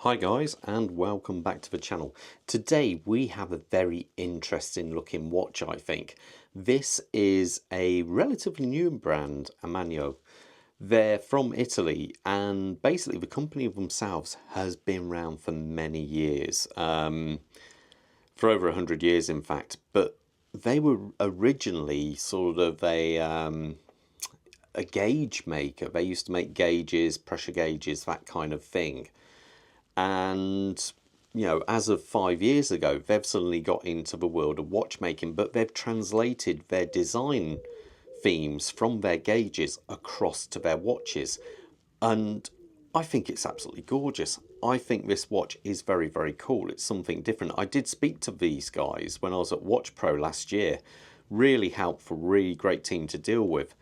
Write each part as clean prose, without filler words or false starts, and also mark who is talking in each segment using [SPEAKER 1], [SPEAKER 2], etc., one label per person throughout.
[SPEAKER 1] Hi guys, and welcome back to the channel. Today we have a very interesting looking watch, I think. This is a relatively new brand, Allemano. They're from Italy, and basically the company themselves has been around for many years, for over 100 years in fact, but they were originally sort of a gauge maker. They used to make gauges, pressure gauges, that kind of thing. And as of 5 years ago, they've suddenly got into the world of watchmaking, but they've translated their design themes from their gauges across to their watches, and I think it's absolutely gorgeous. I think this watch is very, very cool. It's something different. I did speak to these guys when I was at Watch Pro last year. Really helpful, really great team to deal with.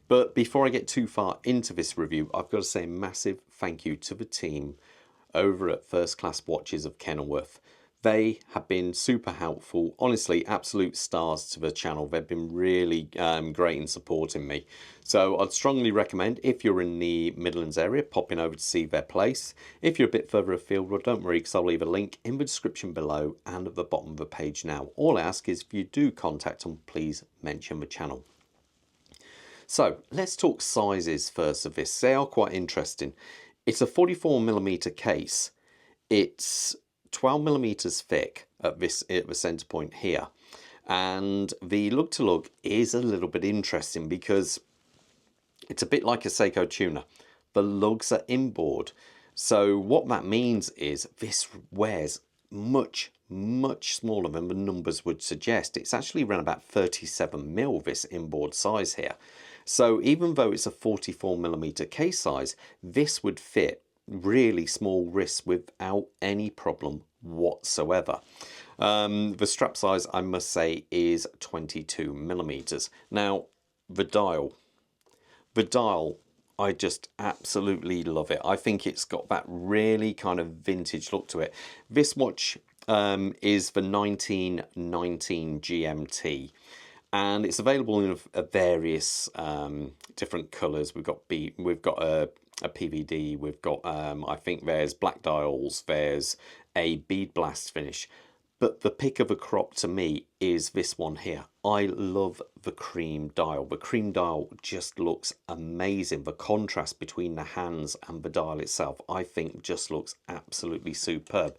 [SPEAKER 1] But before I get too far into this review, I've got to say a massive thank you to the team over at First Class Watches of Kenilworth. They have been super helpful, honestly, absolute stars to the channel. They've been really great in supporting me. So I'd strongly recommend, if you're in the Midlands area, popping over to see their place. If you're a bit further afield, well, don't worry, because I'll leave a link in the description below and at the bottom of the page now. All I ask is if you do contact them, please mention the channel. So let's talk sizes first of this. They are quite interesting. It's a 44mm case. It's 12mm thick at the center point here, and the look to look is a little bit interesting because it's a bit like a Seiko tuner. The lugs are inboard, so what that means is this wears much smaller than the numbers would suggest. It's actually around about 37mm, this inboard size here. So even though it's a 44mm case size, this would fit really small wrists without any problem whatsoever. The strap size, I must say, is 22mm. Now, the dial, I just absolutely love it. I think it's got that really kind of vintage look to it. This watch is the 1919 GMT. And it's available in various different colours. We've got a PVD. We've got I think there's black dials. There's a bead blast finish. But the pick of the crop to me is this one here. I love the cream dial. The cream dial just looks amazing. The contrast between the hands and the dial itself, I think, just looks absolutely superb.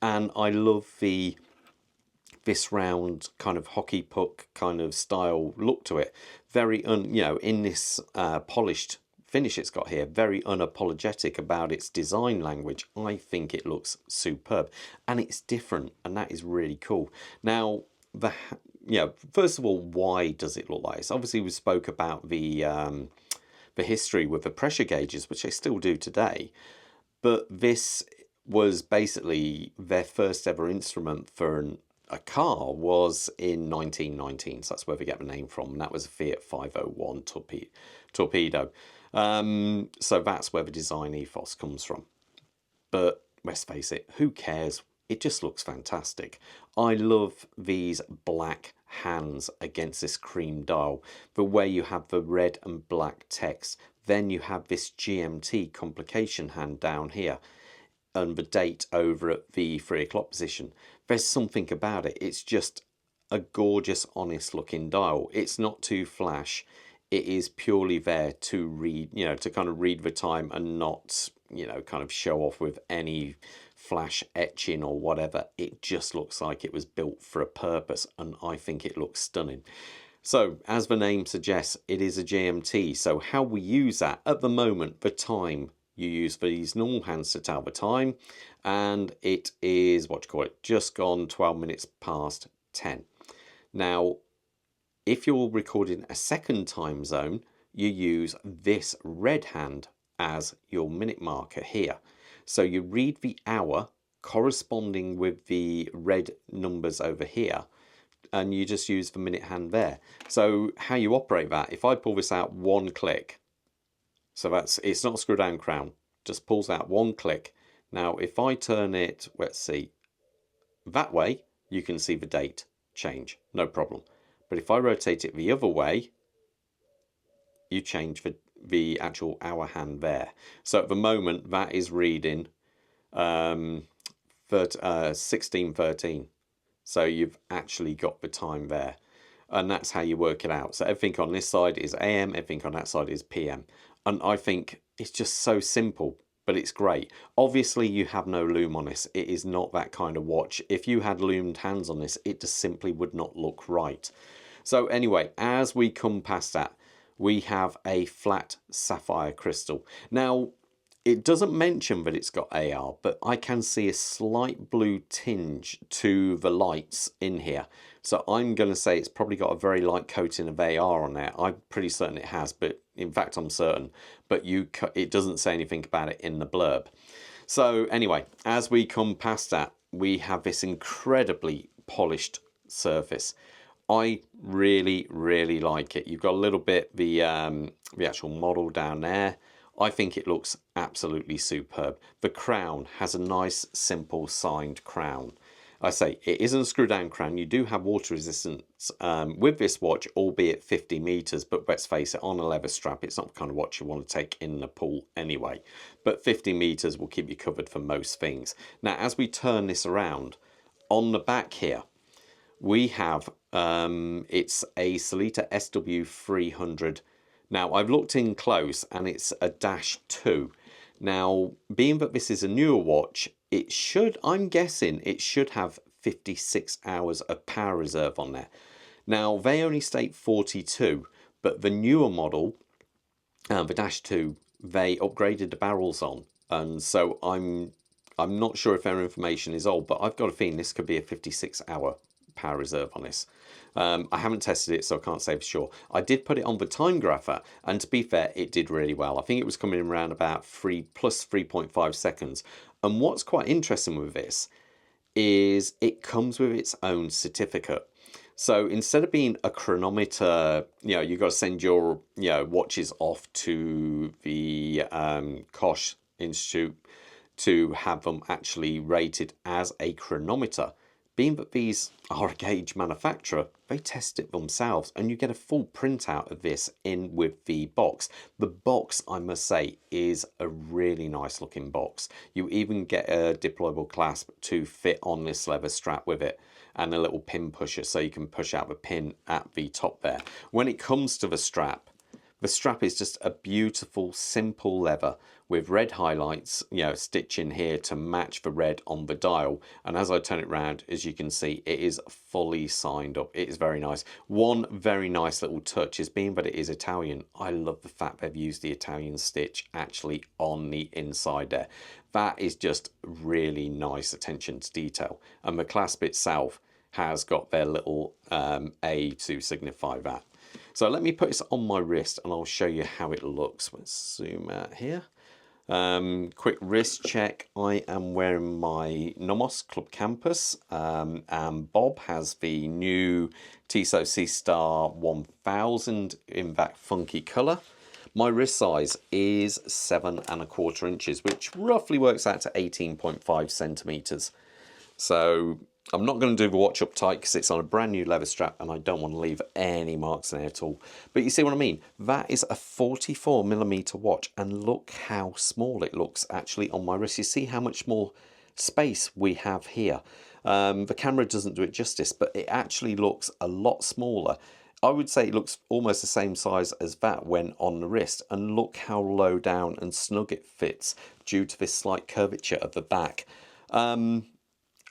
[SPEAKER 1] And I love this round kind of hockey puck kind of style look to it. Very in this polished finish it's got here, very unapologetic about its design language. I think it looks superb, and it's different, and that is really cool. Now, first of all, why does it look like this? Obviously, we spoke about the history with the pressure gauges, which they still do today, but this was basically their first ever instrument for a car was in 1919, so that's where we get the name from, and that was a Fiat 501 Torpedo. So that's where the design ethos comes from. But let's face it, who cares? It just looks fantastic. I love these black hands against this cream dial, the way you have the red and black text, then you have this GMT complication hand down here, and the date over at the 3 o'clock position. There's something about it. It's just a gorgeous, honest looking dial. It's not too flash. It is purely there to read, to kind of read the time and not, kind of show off with any flash etching or whatever. It just looks like it was built for a purpose, and I think it looks stunning. So, as the name suggests, it is a GMT. So how we use that at the moment, the time, you use these normal hands to tell the time, and it is, just gone 12 minutes past 10. Now, if you're recording a second time zone, you use this red hand as your minute marker here. So you read the hour corresponding with the red numbers over here, and you just use the minute hand there. So how you operate that, if I pull this out one click, so it's not a screw down crown, just pulls out one click. Now, if I turn it, let's see, that way, you can see the date change, no problem. But if I rotate it the other way, you change the actual hour hand there. So at the moment, that is reading 1613. So you've actually got the time there. And that's how you work it out. So everything on this side is AM, everything on that side is PM. And I think it's just so simple, but it's great. Obviously, you have no loom on this. It is not that kind of watch. If you had loomed hands on this, it just simply would not look right. So anyway, as we come past that, we have a flat sapphire crystal. Now, it doesn't mention that it's got AR, but I can see a slight blue tinge to the lights in here. So I'm going to say it's probably got a very light coating of AR on there. I'm pretty certain it has, but in fact I'm certain. But it doesn't say anything about it in the blurb. So anyway, as we come past that, we have this incredibly polished surface. I really, really like it. You've got a little bit the actual model down there. I think it looks absolutely superb. The crown has a nice, simple, signed crown. I say it isn't a screw-down crown. You do have water resistance with this watch, albeit 50 meters. But let's face it, on a leather strap, it's not the kind of watch you want to take in the pool anyway. But 50 meters will keep you covered for most things. Now, as we turn this around, on the back here, we have it's a Sellita SW300. Now, I've looked in close and it's a -2. Now, being that this is a newer watch, it should, I'm guessing, it should have 56 hours of power reserve on there. Now, they only state 42, but the newer model, the -2, they upgraded the barrels on. And so I'm not sure if their information is old, but I've got a feeling this could be a 56-hour power reserve on this. I haven't tested it, so I can't say for sure. I did put it on the time grapher, and to be fair, it did really well. I think it was coming in around about 3+3.5 seconds. And what's quite interesting with this is it comes with its own certificate. So instead of being a chronometer, you've got to send your watches off to the Koch Institute to have them actually rated as a chronometer. Being that these are a gauge manufacturer, they test it themselves, and you get a full printout of this in with the box. The box, I must say, is a really nice looking box. You even get a deployable clasp to fit on this leather strap with it, and a little pin pusher so you can push out the pin at the top there. When it comes to the strap is just a beautiful, simple leather with red highlights, stitching here to match the red on the dial. And as I turn it round, as you can see, it is fully signed up. It is very nice. One very nice little touch is being that it is Italian. I love the fact they've used the Italian stitch actually on the inside there. That is just really nice attention to detail. And the clasp itself has got their little A to signify that. So let me put this on my wrist and I'll show you how it looks. Let's zoom out here. Quick wrist check. I am wearing my Nomos Club Campus, and Bob has the new Tissot C-Star 1000 in that funky colour. My wrist size is 7¼ inches, which roughly works out to 18.5 centimetres. So I'm not going to do the watch up tight because it's on a brand new leather strap and I don't want to leave any marks in there at all. But you see what I mean? That is a 44mm watch, and look how small it looks actually on my wrist. You see how much more space we have here. The camera doesn't do it justice, but it actually looks a lot smaller. I would say it looks almost the same size as that when on the wrist, and look how low down and snug it fits due to this slight curvature of the back.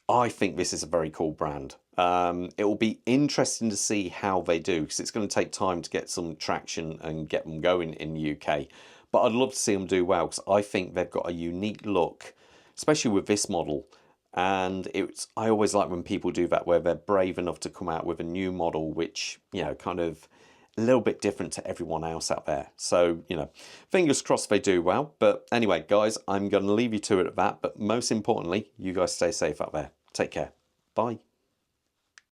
[SPEAKER 1] I think this is a very cool brand. It will be interesting to see how they do, because it's going to take time to get some traction and get them going in the UK. But I'd love to see them do well, because I think they've got a unique look, especially with this model. And I always like when people do that, where they're brave enough to come out with a new model, which, kind of a little bit different to everyone else out there. So, fingers crossed they do well. But anyway, guys, I'm going to leave you to it at that. But most importantly, you guys stay safe out there. Take care. Bye.